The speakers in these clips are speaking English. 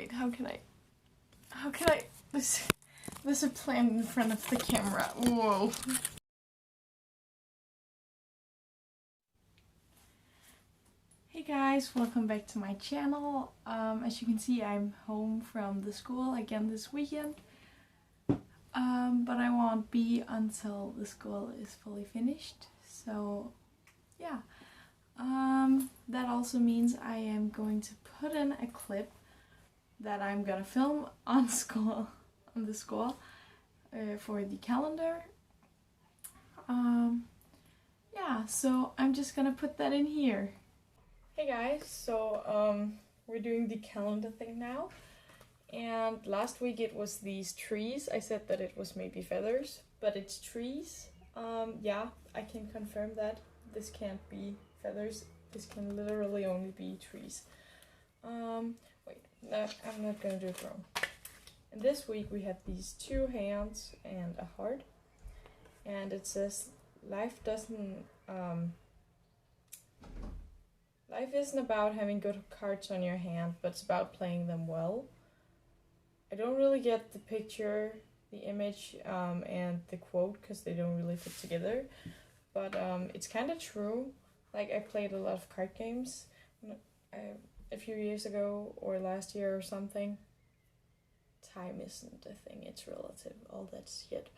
Wait, how can I, there's a plant in front of the camera. Whoa. Hey guys, welcome back to my channel. As you can see, I'm home from the school again this weekend. But I won't be until the school is fully finished. So yeah. That also means I am going to put in a clip that I'm gonna film on the school for the calendar. Yeah, so I'm just gonna put that in here. Hey guys, so we're doing the calendar thing now, and last week it was these trees. I said that it was maybe feathers, but it's trees. Yeah, I can confirm that this can't be feathers. This can literally only be trees. Wait, no, I'm not gonna do it wrong. And this week we had these two hands and a heart, and it says life isn't about having good cards on your hand, but it's about playing them well. I don't really get the picture, the image, and the quote, because they don't really fit together, but it's kind of true. Like, I played a lot of card games a few years ago, or last year or something. Time isn't a thing, it's relative, all that shit.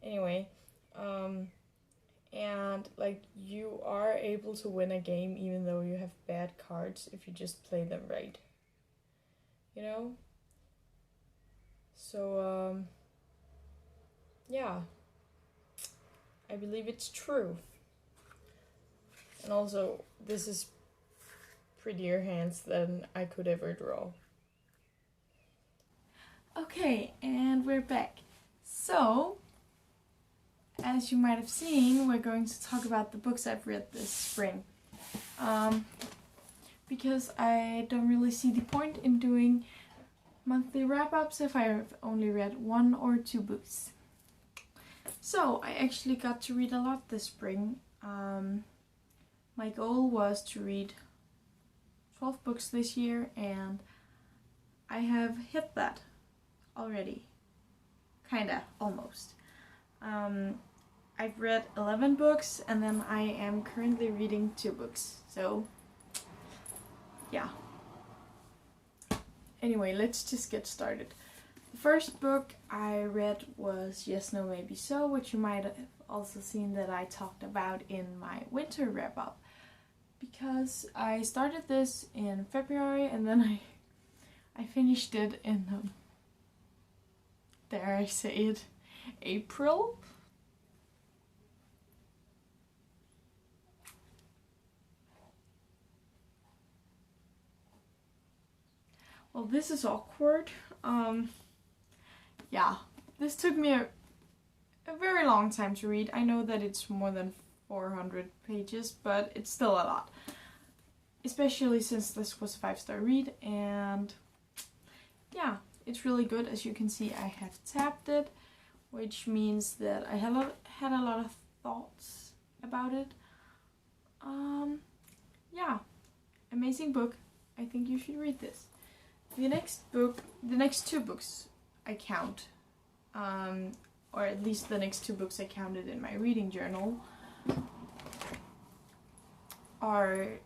Anyway, and like, you are able to win a game even though you have bad cards if you just play them right. You know? So, yeah. I believe it's true. And also, this is prettier hands than I could ever draw. Okay, and we're back. So, as you might have seen, we're going to talk about the books I've read this spring. Because I don't really see the point in doing monthly wrap-ups if I've only read 1 or 2 books. So, I actually got to read a lot this spring. My goal was to read 12 books this year, and I have hit that already. Kinda, almost. I've read 11 books, and then I am currently reading 2 books, so yeah. Anyway, let's just get started. The first book I read was Yes, No, Maybe So, which you might have also seen that I talked about in my winter wrap-up. Because I started this in February, and then I finished it in, dare I say it, April? Well, this is awkward. Yeah, this took me a very long time to read. I know that it's more than 400 pages, but it's still a lot. Especially since this was a 5-star read, and yeah, it's really good. As you can see, I have tabbed it, which means that I had a lot of thoughts about it. Yeah, amazing book. I think you should read this. The next 2 books I count, or at least the next 2 books I counted in my reading journal, are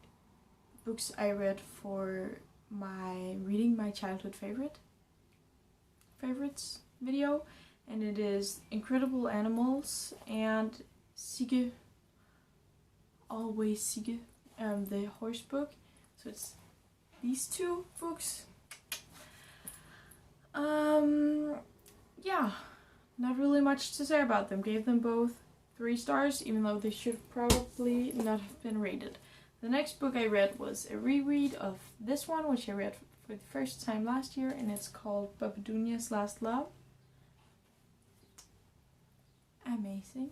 books I read for my reading my childhood favorites video, and it is Incredible Animals and Sigge, Always Sigge, the horse book. So it's these 2 books. Yeah, not really much to say about them. Gave them both 3 stars, even though they should probably not have been rated. The next book I read was a reread of this one, which I read for the first time last year, and it's called Papadunya's Last Love. Amazing.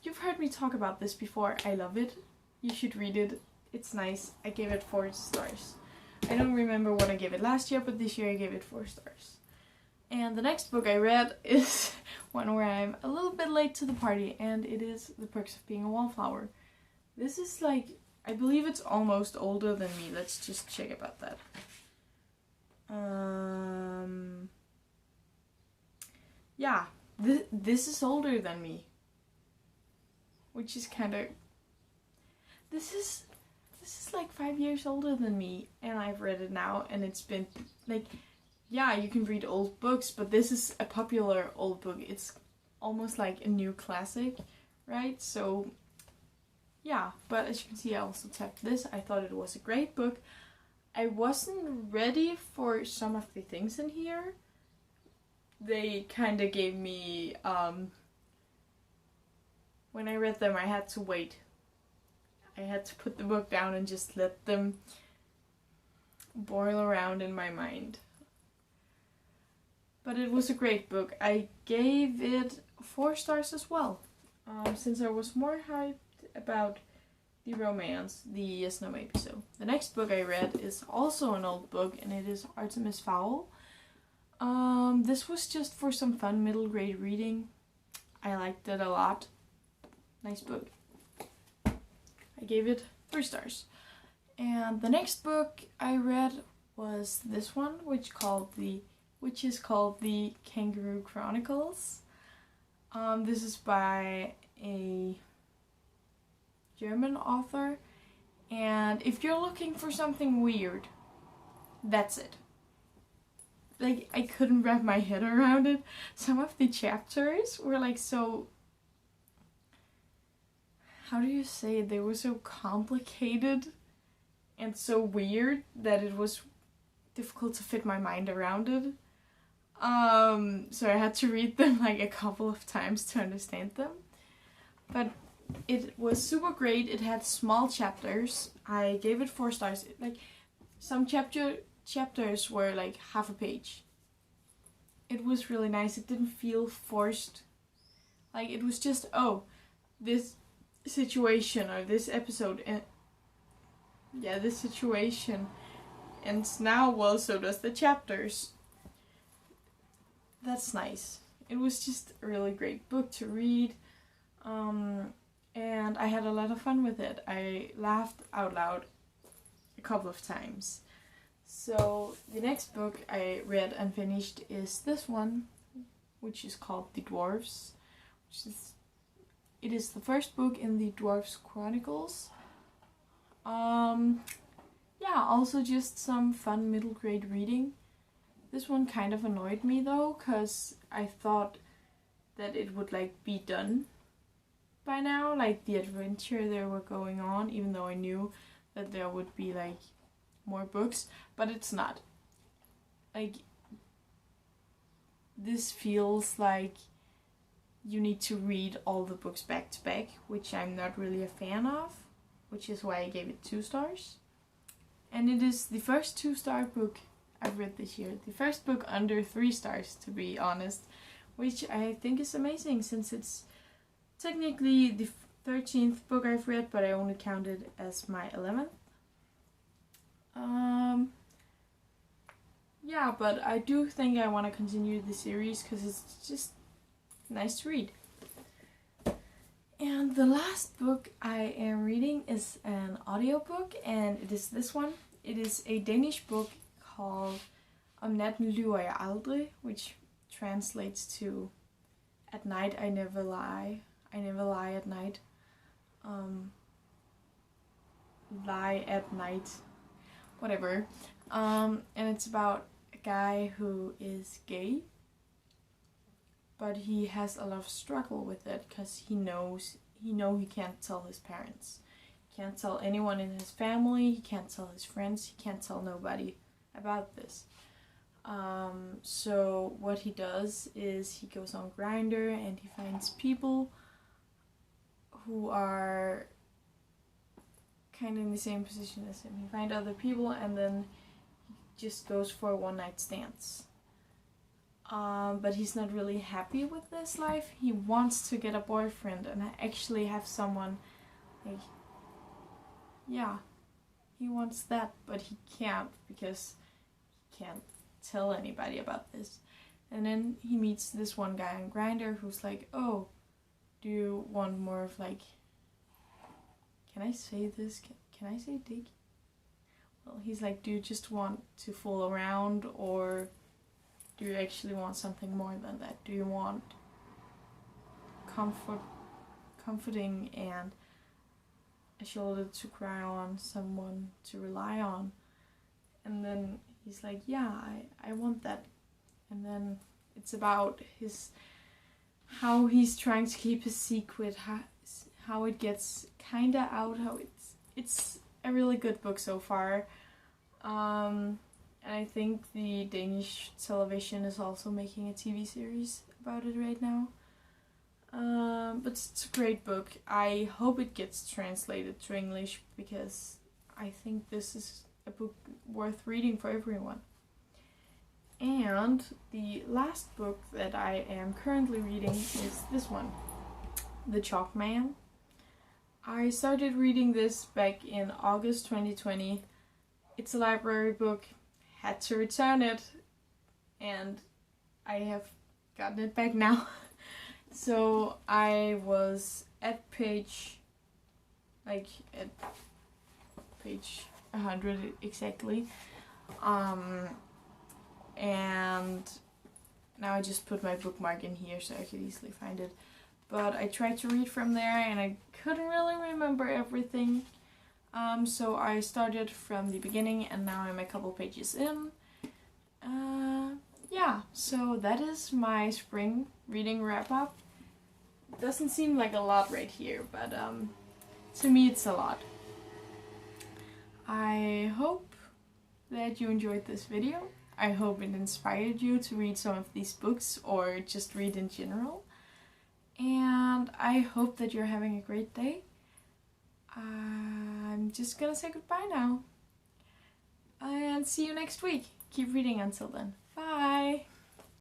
You've heard me talk about this before. I love it. You should read it. It's nice. I gave it 4 stars. I don't remember what I gave it last year, but this year I gave it 4 stars. And the next book I read is one where I'm a little bit late to the party, and it is The Perks of Being a Wallflower. This is like, I believe it's almost older than me. Let's just check about that. Yeah, this is older than me. Which is kind of... This is like 5 years older than me, and I've read it now, and it's been like, yeah, you can read old books, but this is a popular old book. It's almost like a new classic, right? So yeah, but as you can see, I also tapped this. I thought it was a great book. I wasn't ready for some of the things in here. They kind of gave me, when I read them, I had to wait. I had to put the book down and just let them boil around in my mind. But it was a great book. I gave it 4 stars as well. Since I was more hyped about the romance, the yes no maybe so. The next book I read is also an old book, and it is Artemis Fowl. This was just for some fun middle grade reading. I liked it a lot. Nice book. I gave it 3 stars. And the next book I read was this one, which is called the Kangaroo Chronicles. This is by a German author, and if you're looking for something weird, that's it. Like, I couldn't wrap my head around it. Some of the chapters were like so... How do you say it? They were so complicated and so weird that it was difficult to fit my mind around it. So I had to read them like a couple of times to understand them. But it was super great. It had small chapters. I gave it 4 stars. Like, some chapters were like half a page. It was really nice. It didn't feel forced. Like, it was just, oh, this situation or this episode, and yeah, this situation ends now. Well, so does the chapters. That's nice. It was just a really great book to read, and I had a lot of fun with it. I laughed out loud a couple of times. So the next book I read and finished is this one, which is called The Dwarfs, it is the first book in the Dwarves Chronicles. Yeah, also just some fun middle grade reading. This one kind of annoyed me though, cause I thought that it would like be done by now, like the adventure they were going on, even though I knew that there would be like more books, but it's not. Like, this feels like you need to read all the books back to back, which I'm not really a fan of, which is why I gave it 2 stars. And it is the first 2-star book I've read this year. The first book under 3 stars, to be honest, which I think is amazing, since it's technically the 13th book I've read, but I only count it as my 11th. Yeah, but I do think I want to continue the series because it's just nice to read. And the last book I am reading is an audiobook, and it is this one. It is a Danish book called Natten, lyver, aldrig, which translates to At Night I Never Lie. I never lie at night. Lie at night. Whatever. And it's about a guy who is gay, but he has a lot of struggle with it because he can't tell his parents. He can't tell anyone in his family, he can't tell his friends, he can't tell nobody about this. So what he does is he goes on Grindr and he finds people who are kind of in the same position as him. He finds other people and then he just goes for one-night stands. But he's not really happy with this life. He wants to get a boyfriend and actually have someone, like, yeah, he wants that, but he can't because he can't tell anybody about this. And then he meets this one guy on Grindr who's like, oh, do you want more of like, can I say this? can I say dig? Well, he's like, do you just want to fool around, or do you actually want something more than that? Do you want comforting and a shoulder to cry on, someone to rely on? And then he's like, yeah, I want that. And then it's about how he's trying to keep his secret, how it gets kinda out, how it's a really good book so far. And I think the Danish television is also making a TV series about it right now. But it's a great book. I hope it gets translated to English, because I think this is a book worth reading for everyone. And the last book that I am currently reading is this one, The Chalkman. I started reading this back in August 2020. It's a library book, had to return it, and I have gotten it back now. So I was at page 100 exactly. And now I just put my bookmark in here so I could easily find it. But I tried to read from there and I couldn't really remember everything. So I started from the beginning and now I'm a couple pages in. Yeah, so that is my spring reading wrap up. Doesn't seem like a lot right here, but to me it's a lot. I hope that you enjoyed this video. I hope it inspired you to read some of these books or just read in general. And I hope that you're having a great day. I'm just gonna say goodbye now. And see you next week. Keep reading until then. Bye.